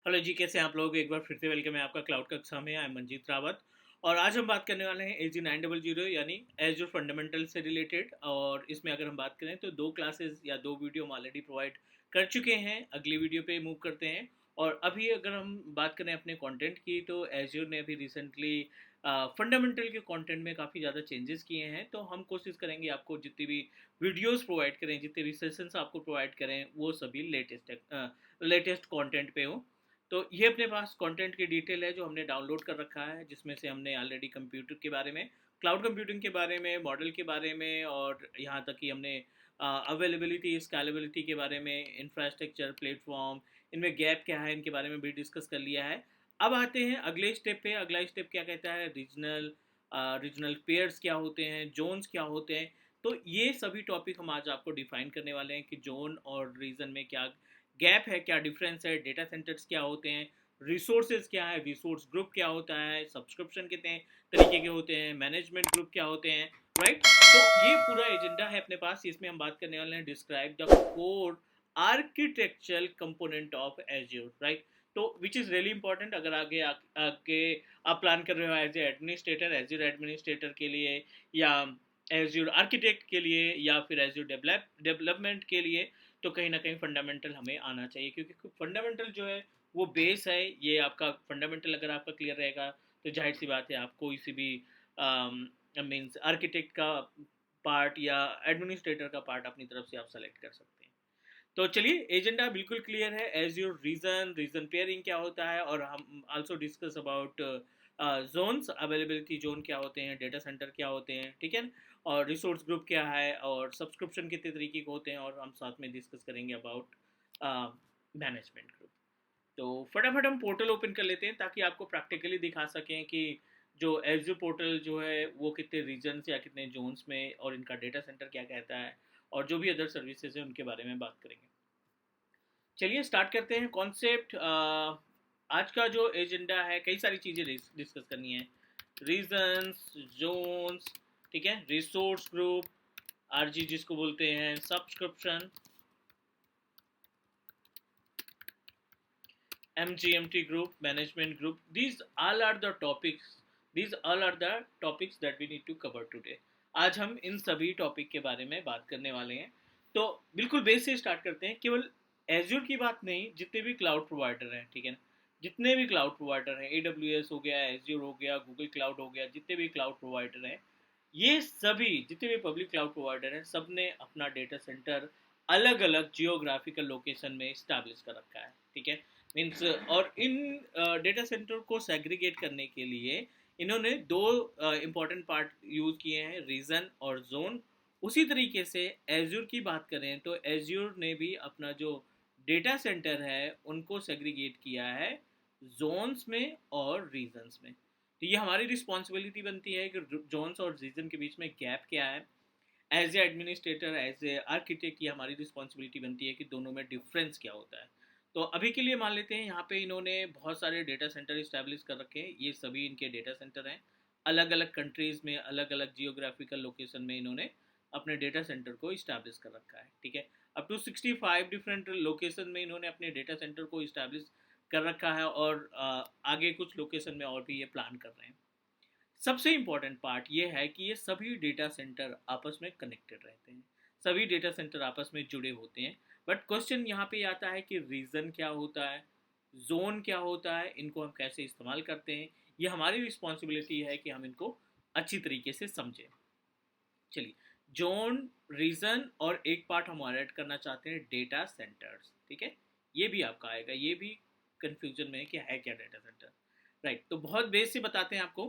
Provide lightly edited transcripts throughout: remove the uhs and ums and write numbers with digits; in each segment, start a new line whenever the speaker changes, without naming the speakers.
Hello जी, कैसे हैं आप लोग। एक बार फिर से वेलकम है आपका क्लाउड कक्षा में। आई एम मंजीत रावत और आज हम बात करने वाले हैं AZ900 यानी एजूर फंडामेंटल से रिलेटेड। और इसमें अगर हम बात करें तो दो क्लासेस या दो वीडियो हम ऑलरेडी प्रोवाइड कर चुके हैं। अगली वीडियो पे मूव करते हैं। और अभी अगर हम बात करें अपने कंटेंट की तो एजूर ने अभी रिसेंटली फंडामेंटल के कंटेंट में काफ़ी ज़्यादा चेंजेस किए हैं। तो हम कोशिश करेंगे आपको जितनी भी वीडियोस प्रोवाइड करें, जितने भी सेशंस आपको प्रोवाइड करें, वो सभी लेटेस्ट कंटेंट पे हो। तो ये अपने पास कंटेंट की डिटेल है जो हमने डाउनलोड कर रखा है, जिसमें से हमने ऑलरेडी कंप्यूटर के बारे में, क्लाउड कंप्यूटिंग के बारे में, मॉडल के बारे में और यहाँ तक कि हमने अवेलेबिलिटी स्केलेबिलिटी के बारे में, इंफ्रास्ट्रक्चर प्लेटफॉर्म, इनमें गैप क्या है, इनके बारे में भी डिस्कस कर लिया है। अब आते हैं अगले स्टेप पे। अगला स्टेप क्या कहता है, रीजनल पेयर्स क्या होते हैं, जोन्स क्या होते हैं। तो ये सभी टॉपिक हम आज आपको डिफाइन करने वाले हैं कि जोन और रीजन में क्या गैप है, क्या डिफरेंस है, डेटा सेंटर्स क्या होते हैं, रिसोर्सेज क्या है, रिसोर्स ग्रुप क्या होता है, सब्सक्रिप्शन कितने तरीके के होते हैं, मैनेजमेंट ग्रुप क्या होते हैं, राइट। तो ये पूरा एजेंडा है अपने पास। इसमें हम बात करने वाले हैं describe the core architectural component of azure, right. तो विच इज़ रियली इंपॉर्टेंट। अगर आगे आप प्लान कर रहे हो as a administrator, Azure administrator के लिए, या एज्योर आर्किटेक्ट के लिए, या फिर एज्योर डेवलपमेंट के लिए, तो कहीं ना कहीं फंडामेंटल हमें आना चाहिए, क्योंकि फंडामेंटल जो है वो बेस है। ये आपका फंडामेंटल अगर आपका क्लियर रहेगा तो जाहिर सी बात है आप कोई सी भी मीन्स आर्किटेक्ट का पार्ट या एडमिनिस्ट्रेटर का पार्ट अपनी तरफ से आप सेलेक्ट कर सकते हैं। तो चलिए, एजेंडा बिल्कुल क्लियर है। एज योर रीजन पेयरिंग क्या होता है, और हम also discuss about zones, availability zone क्या होते हैं, डेटा सेंटर क्या होते हैं, ठीक है। और रिसोर्स ग्रुप क्या है, और सब्सक्रिप्शन कितने तरीके के होते हैं, और हम साथ में डिस्कस करेंगे अबाउट मैनेजमेंट ग्रुप। तो फटाफट हम पोर्टल ओपन कर लेते हैं ताकि आपको प्रैक्टिकली दिखा सकें कि जो एजू पोर्टल जो है वो कितने रीजन्स या कितने जोन्स में, और इनका डेटा सेंटर क्या कहता है, और जो भी अदर सर्विसेज हैं उनके बारे में बात करेंगे। चलिए स्टार्ट करते हैं कॉन्सेप्ट। आज का जो एजेंडा है, कई सारी चीज़ें डिस्कस करनी है। रीजन्स, जोन्स, ठीक है, रिसोर्स ग्रुप, आरजी जिसको बोलते हैं, subscription, MGMT group, management group. These all are the topics. These all are the topics that we need to cover today. आज हम इन सभी टॉपिक के बारे में बात करने वाले हैं। तो बिल्कुल बेस से स्टार्ट करते हैं। केवल एज्योर की बात नहीं, जितने भी क्लाउड प्रोवाइडर हैं, ठीक है ना, जितने भी क्लाउड प्रोवाइडर हैं, AWS हो गया, एज्योर हो गया, गूगल क्लाउड हो गया, जितने भी क्लाउड प्रोवाइडर हैं, ये सभी जितने भी पब्लिक क्लाउड प्रोवाइडर हैं, सब ने अपना डेटा सेंटर अलग अलग जियोग्राफिकल लोकेशन में इस्टेब्लिश कर रखा है, ठीक है। मीन्स, और इन डेटा सेंटर को सेग्रीगेट करने के लिए इन्होंने दो इम्पॉर्टेंट पार्ट यूज़ किए हैं, रीजन और जोन। उसी तरीके से एज्योर की बात करें तो एज्योर ने भी अपना जो डेटा सेंटर है उनको सेग्रीगेट किया है जोन्स में और रीजन्स में। तो ये हमारी रिस्पॉन्सिबिलिटी बनती है कि जोन्स और रीजन के बीच में गैप क्या है। As a administrator, as a architect, ये हमारी रिस्पॉन्सिबिलिटी बनती है कि दोनों में डिफरेंस क्या होता है। तो अभी के लिए मान लेते हैं यहाँ पे इन्होंने बहुत सारे डेटा सेंटर इस्टेब्लिश कर रखे हैं। ये सभी इनके डेटा सेंटर हैं, अलग अलग कंट्रीज़ में, अलग अलग जियोग्राफिकल लोकेशन में इन्होंने अपने डेटा सेंटर को इस्टेब्लिश कर रखा है, ठीक है। अप टू 65 डिफरेंट लोकेशन में इन्होंने अपने डेटा सेंटर को इस्टेब्लिश कर रखा है, और आगे कुछ लोकेशन में और भी ये प्लान कर रहे हैं। सबसे इम्पॉर्टेंट पार्ट ये है कि ये सभी डेटा सेंटर आपस में कनेक्टेड रहते हैं, सभी डेटा सेंटर आपस में जुड़े होते हैं। बट क्वेश्चन यहाँ पे आता है कि रीजन क्या होता है, जोन क्या होता है, इनको हम कैसे इस्तेमाल करते हैं। ये हमारी रिस्पॉन्सिबिलिटी है कि हम इनको अच्छी तरीके से समझें। चलिए, जोन, रीजन, और एक पार्ट हम ऐड करना चाहते हैं, डेटा सेंटर्स, ठीक है। ये भी आपका आएगा, ये भी कंफ्यूजन में है क्या डेटा सेंटर, राइट। तो बहुत बेस से बताते हैं आपको,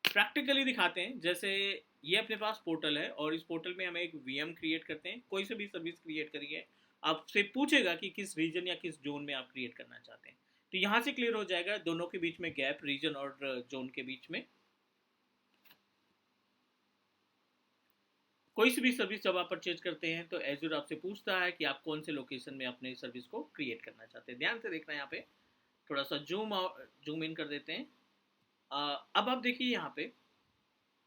प्रैक्टिकली दिखाते हैं। जैसे ये अपने पास पोर्टल है, और इस पोर्टल में हम एक VM क्रिएट करते हैं। कोई से भी सर्विस क्रिएट करिए, आपसे पूछेगा कि किस रीजन या किस जोन में आप क्रिएट करना चाहते हैं। तो यहाँ से क्लियर हो जाएगा दोनों के बीच में गैप, रीजन और जोन के बीच में। कोई सी भी सर्विस जब आप परचेज करते हैं तो एज्योर आपसे पूछता है कि आप कौन से लोकेशन में अपने सर्विस को क्रिएट करना चाहते हैं। ध्यान से देखना, यहाँ पे थोड़ा सा जूम इन कर देते हैं। अब आप देखिए यहाँ पे,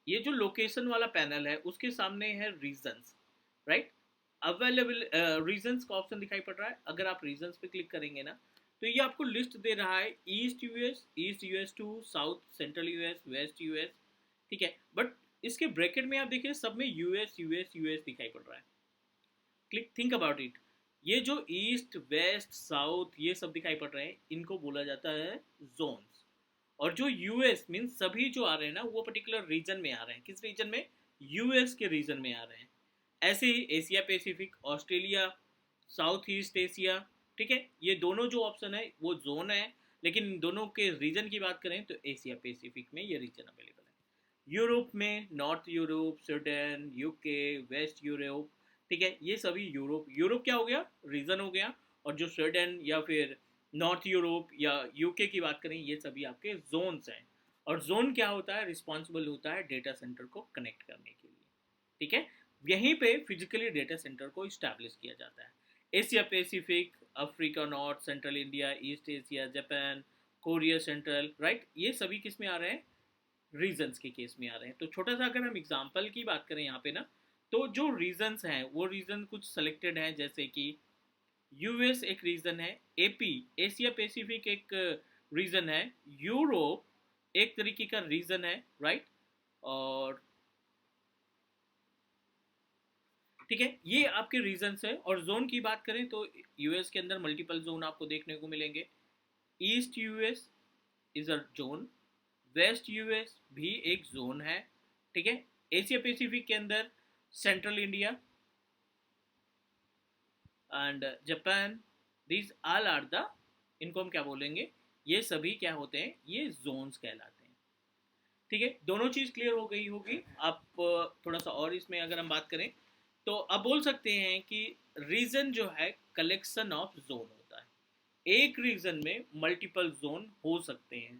ये जो लोकेशन वाला पैनल है उसके सामने है रीजंस, राइट। अवेलेबल रीजंस का ऑप्शन दिखाई पड़ रहा है। अगर आप रीजंस पे क्लिक करेंगे ना, तो ये आपको लिस्ट दे रहा है East US to South Central US, West US, ठीक है। बट इसके ब्रैकेट में आप देखिए सब में यूएस यूएस यूएस दिखाई पड़ रहा है। क्लिक थिंक अबाउट इट, ये जो ईस्ट वेस्ट साउथ ये सब दिखाई पड़ रहे हैं, इनको बोला जाता है जोन्स। और जो यूएस मीन्स सभी जो आ रहे हैं ना, वो पर्टिकुलर रीजन में आ रहे हैं। किस रीजन में? यूएस के रीजन में आ रहे हैं। ऐसे ही Asia Pacific, Australia, South East Asia, ठीक है, ये दोनों जो ऑप्शन है वो जोन है। लेकिन इन दोनों के रीजन की बात करें तो एशिया पैसिफिक में ये रीजन अवेलेबल है। यूरोप में North Europe, Sweden, UK, West Europe, ठीक है, ये सभी यूरोप। यूरोप क्या हो गया? रीजन हो गया। और जो स्वीडन या फिर नॉर्थ यूरोप या यूके की बात करें, ये सभी आपके जोन्स हैं। और जोन क्या होता है? रिस्पॉन्सिबल होता है डेटा सेंटर को कनेक्ट करने के लिए, ठीक है। यहीं पे फिजिकली डेटा सेंटर को इस्टेब्लिश किया जाता है। Asia Pacific, Africa north, central India, east Asia, Japan, Korea central, right, ये सभी किस में आ रहे हैं? रीजन्स के केस में आ रहे हैं। तो छोटा सा अगर हम एग्जाम्पल की बात करें यहाँ पे ना, तो जो रीजन्स हैं वो रीजन कुछ सेलेक्टेड हैं, जैसे कि यूएस एक रीजन है, एपी एशिया पैसिफिक एक रीजन है, यूरोप एक तरीके का रीजन है, राइट। और ठीक है, ये आपके रीजन्स है। और जोन की बात करें तो यूएस के अंदर मल्टीपल जोन आपको देखने को मिलेंगे। East US is a zone, West US भी एक जोन है, ठीक है। एशिया पैसिफिक के अंदर Central India and Japan, these all are the, इनको हम क्या बोलेंगे? ये सभी क्या होते हैं? ये जोन्स कहलाते हैं, ठीक है। दोनों चीज़ क्लियर हो गई होगी। आप थोड़ा सा और इसमें अगर हम बात करें तो आप बोल सकते हैं कि रीजन जो है कलेक्शन ऑफ जोन होता है। एक रीजन में मल्टीपल जोन हो सकते हैं।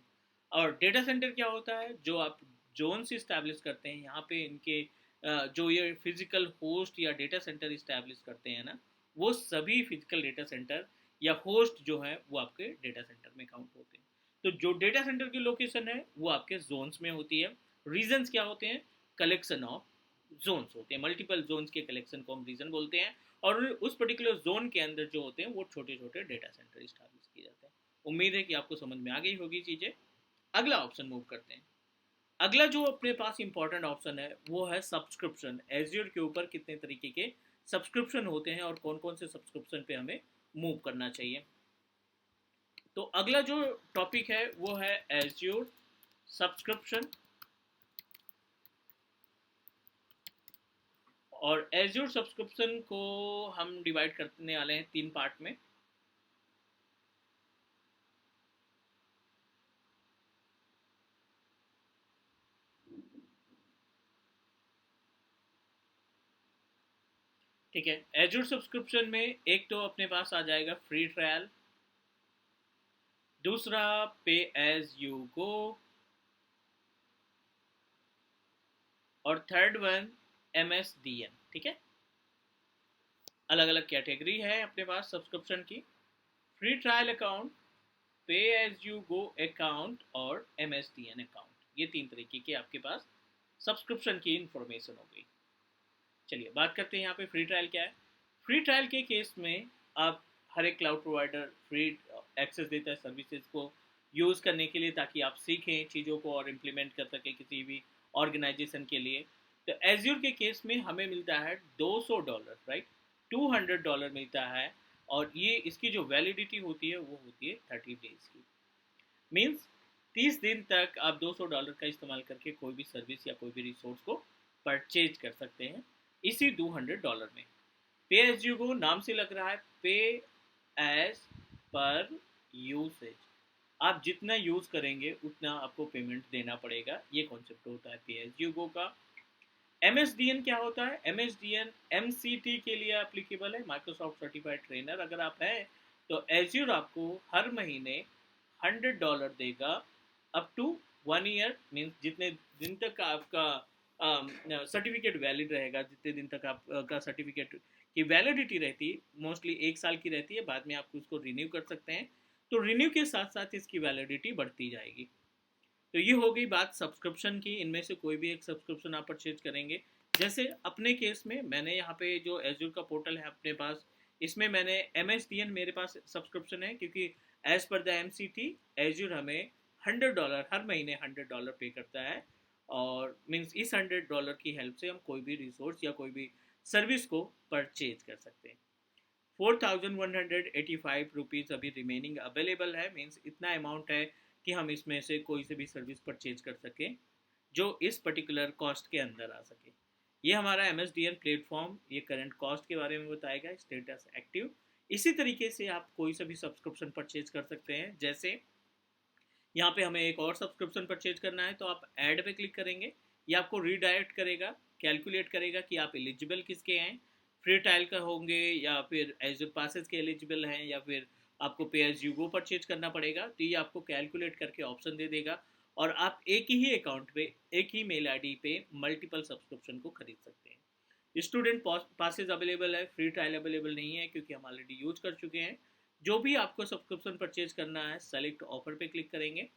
और डेटा सेंटर क्या होता है? जो आप जोन से इस्टेब्लिश करते हैं, यहाँ पे इनके जो ये फिजिकल होस्ट या डेटा सेंटर इस्टेब्लिश करते हैं ना, वो सभी फिजिकल डेटा सेंटर या होस्ट जो है वो आपके डेटा सेंटर में काउंट होते हैं। तो जो डेटा सेंटर की लोकेशन है वो आपके जोन्स में होती है। रीजन्स क्या होते हैं? कलेक्शन ऑफ जोन्स होते हैं। मल्टीपल जोन्स के कलेक्शन को हम रीजन बोलते हैं। और उस पर्टिकुलर जोन के अंदर जो होते हैं वो छोटे छोटे डेटा सेंटर इस्टेब्लिश किए जाते हैं। उम्मीद है कि आपको समझ में आ गई होगी चीज़ें। अगला ऑप्शन मूव करते हैं। अगला जो अपने पास इंपॉर्टेंट ऑप्शन है वो है सब्सक्रिप्शन। एज्योर के ऊपर कितने तरीके के सब्सक्रिप्शन होते हैं और कौन कौन से सब्सक्रिप्शन पे हमें मूव करना चाहिए। तो अगला जो टॉपिक है वो है एज्योर सब्सक्रिप्शन। और एज्योर सब्सक्रिप्शन को हम डिवाइड करने वाले हैं 3 पार्ट में। ठीक है, एज्योर सब्सक्रिप्शन में एक तो अपने पास आ जाएगा फ्री ट्रायल, दूसरा पे एज यू गो, और थर्ड वन MSDN, ठीक है। अलग अलग कैटेगरी है अपने पास सब्सक्रिप्शन की। फ्री ट्रायल अकाउंट, पे एज यू गो अकाउंट और MSDN अकाउंट, ये 3 तरीके के आपके पास सब्सक्रिप्शन की इंफॉर्मेशन हो गई। चलिए बात करते हैं यहाँ पे फ्री ट्रायल क्या है। फ्री ट्रायल के केस में आप हर एक क्लाउड प्रोवाइडर फ्री एक्सेस देता है सर्विसेज को यूज़ करने के लिए, ताकि आप सीखें चीज़ों को और इम्प्लीमेंट कर सकें किसी भी ऑर्गेनाइजेशन के लिए। तो एज्योर के केस में हमें मिलता है $200, राइट, $200 मिलता है। और ये इसकी जो वैलिडिटी होती है वो होती है 30 डेज की। मीन्स 30 दिन तक आप $200 का इस्तेमाल करके कोई भी सर्विस या कोई भी रिसोर्स को परचेज कर सकते हैं इसी $200 में। पे एज यू गो नाम से लग रहा है, पे एज पर यूसेज, आप जितना यूज़ करेंगे उतना आपको पेमेंट देना पड़ेगा, ये कॉन्सेप्ट होता है पे एज यू गो का। MSDN क्या होता है? MSDN MCT के लिए एप्लीकेबल है, माइक्रोसॉफ्ट सर्टिफाइड ट्रेनर अगर आप हैं तो एज्योर आपको हर महीने $100 देगा अप टू 1 ईयर। मीन्स जितने दिन तक आपका सर्टिफिकेट वैलिड रहेगा, जितने दिन तक आपका सर्टिफिकेट की वैलिडिटी रहती है, मोस्टली 1 साल की रहती है, बाद में आप उसको रिन्यू कर सकते हैं। तो रिन्यू के साथ साथ इसकी वैलिडिटी बढ़ती जाएगी। तो ये हो गई बात सब्सक्रिप्शन की। इनमें से कोई भी एक सब्सक्रिप्शन आप परचेज करेंगे। जैसे अपने केस में मैंने यहाँ पे जो एज्योर का पोर्टल है अपने पास, इसमें मैंने MSDN मेरे पास सब्सक्रिप्शन है, क्योंकि as per the MCT Azure हमें $100 हर महीने $100 पे करता है, और मीन्स इस $100 की हेल्प से हम कोई भी रिसोर्स या कोई भी सर्विस को परचेज कर सकते हैं। 4185 रुपीज़ अभी रिमेनिंग अवेलेबल है, मीन्स इतना अमाउंट है कि हम इसमें से कोई से भी सर्विस परचेज कर सकें जो इस पर्टिकुलर कॉस्ट के अंदर आ सके। ये हमारा MSDN प्लेटफॉर्म ये करंट कॉस्ट के बारे में बताएगा, स्टेटस एक्टिव। इसी तरीके से आप कोई सा भी सब्सक्रिप्शन परचेज कर सकते हैं। जैसे यहाँ पे हमें एक और सब्सक्रिप्शन परचेज करना है तो आप ऐड पे क्लिक करेंगे, ये आपको रीडायरेक्ट करेगा, कैलकुलेट करेगा कि आप एलिजिबल किसके हैं, फ्री ट्रायल का होंगे या फिर एज्योर पासेस के एलिजिबल हैं या फिर आपको पे एज यू गो परचेज करना पड़ेगा। तो ये आपको कैलकुलेट करके ऑप्शन दे देगा और आप एक ही अकाउंट पे एक ही मेल आईडी पे मल्टीपल सब्सक्रिप्शन को खरीद सकते हैं। स्टूडेंट पासेस अवेलेबल है, फ्री ट्रायल अवेलेबल नहीं है क्योंकि हम ऑलरेडी यूज कर चुके हैं। जो भी आपको सब्सक्रिप्शन परचेज करना है सेलेक्ट ऑफर पे क्लिक करेंगे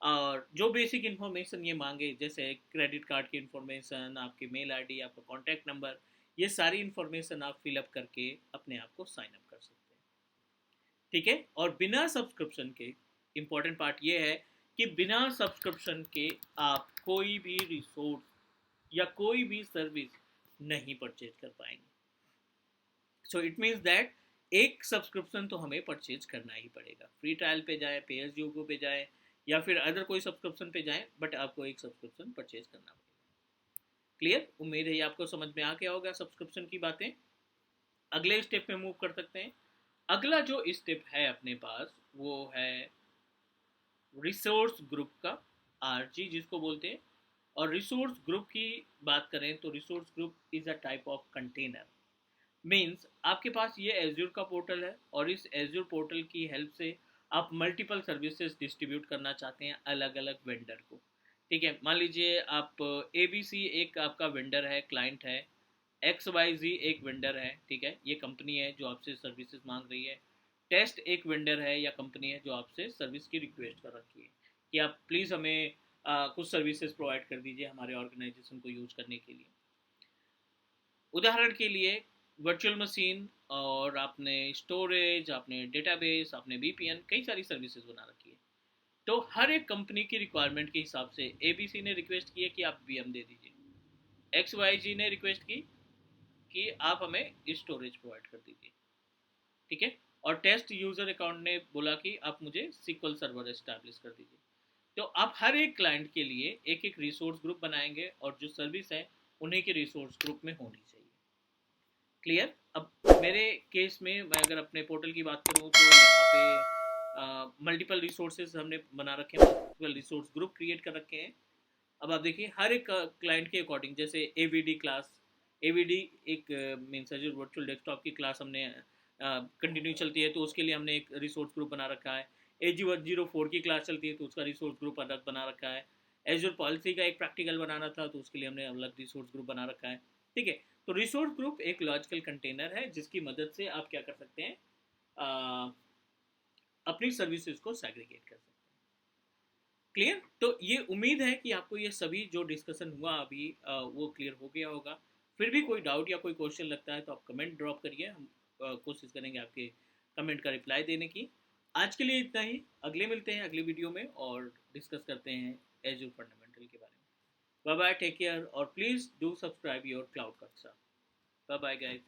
और जो बेसिक इन्फॉर्मेशन ये मांगे जैसे क्रेडिट कार्ड की इन्फॉर्मेशन, आपकी मेल आईडी, आपका कॉन्टैक्ट नंबर, ये सारी इन्फॉर्मेशन आप फिलअप करके अपने आप को साइन अप कर सकते हैं। ठीक है, और बिना सब्सक्रिप्शन के इम्पॉर्टेंट पार्ट ये है कि बिना सब्सक्रिप्शन के आप कोई भी रिसोर्स या कोई भी सर्विस नहीं परचेज कर पाएंगे। सो इट मीन्स दैट एक सब्सक्रिप्शन तो हमें परचेज करना ही पड़ेगा। फ्री ट्रायल पे जाए, पे एज यू गो पे जाए या फिर अदर कोई सब्सक्रिप्शन पे जाए, बट आपको एक सब्सक्रिप्शन परचेज करना पड़ेगा। क्लियर? उम्मीद है ये आपको समझ में आ गया होगा सब्सक्रिप्शन की बातें। अगले स्टेप में मूव कर सकते हैं। अगला जो स्टेप है अपने पास वो है रिसोर्स ग्रुप का, RG जिसको बोलते हैं। और रिसोर्स ग्रुप की बात करें तो resource group is a type of container. Means आपके पास ये एज्योर का पोर्टल है और इस एज्योर पोर्टल की हेल्प से आप मल्टीपल सर्विसेज डिस्ट्रीब्यूट करना चाहते हैं अलग अलग वेंडर को। ठीक है, मान लीजिए आप ABC एक आपका वेंडर है, क्लाइंट है, XYZ एक वेंडर है, ठीक है, ये कंपनी है जो आपसे सर्विसेज मांग रही है, टेस्ट एक वेंडर है या कंपनी है जो आपसे सर्विस की रिक्वेस्ट कर रखी है कि आप प्लीज़ हमें कुछ सर्विसेज प्रोवाइड कर दीजिए हमारे ऑर्गेनाइजेशन को यूज़ करने के लिए। उदाहरण के लिए वर्चुअल मशीन और आपने स्टोरेज, आपने डेटाबेस, आपने VPN, कई सारी सर्विसेज बना रखी है। तो हर एक कंपनी की रिक्वायरमेंट के हिसाब से ABC ने रिक्वेस्ट की है कि आप VM दे दीजिए, XYZ ने रिक्वेस्ट की कि आप हमें स्टोरेज प्रोवाइड कर दीजिए। ठीक है, और टेस्ट यूजर अकाउंट ने बोला कि आप मुझे SQL सर्वर एस्टैब्लिश कर दीजिए। तो आप हर एक क्लाइंट के लिए एक एक रिसोर्स ग्रुप बनाएंगे और जो सर्विस है उन्हीं के रिसोर्स ग्रुप में होनी चाहिए। क्लियर? अब मेरे केस में मैं अगर अपने पोर्टल की बात करूँ तो यहाँ पे मल्टीपल रिसोर्सेज हमने बना रखे हैं, मल्टीपल रिसोर्स ग्रुप क्रिएट कर रखे हैं। अब आप देखिए हर एक क्लाइंट के अकॉर्डिंग, जैसे AVD क्लास, AVD एक मीन्स जो वर्चुअल डेस्कटॉप की क्लास हमने कंटिन्यू चलती है तो उसके लिए हमने एक रिसोर्स ग्रुप बना रखा है। AG104 की क्लास चलती है तो उसका रिसोर्स ग्रुप अलग बना रखा है। एज्योर पॉलिसी का एक प्रैक्टिकल बनाना था तो उसके लिए हमने अलग रिसोर्स ग्रुप बना रखा है। ठीक है, तो रिसोर्स ग्रुप एक लॉजिकल कंटेनर है जिसकी मदद से आप क्या कर सकते हैं, अपनी सर्विसेज को सेग्रीगेट कर सकते हैं। क्लियर? तो ये उम्मीद है कि आपको ये सभी जो डिस्कशन हुआ अभी वो क्लियर हो गया होगा। फिर भी कोई डाउट या कोई क्वेश्चन लगता है तो आप कमेंट ड्रॉप करिए, हम कोशिश करेंगे आपके कमेंट का रिप्लाई देने की। आज के लिए इतना ही, अगले मिलते हैं अगली वीडियो में और डिस्कस करते हैं एज्योर फंडामेंटल के बारे में। बाय बाय, टेक केयर और please do subscribe your cloud कक्षा। Bye bye guys.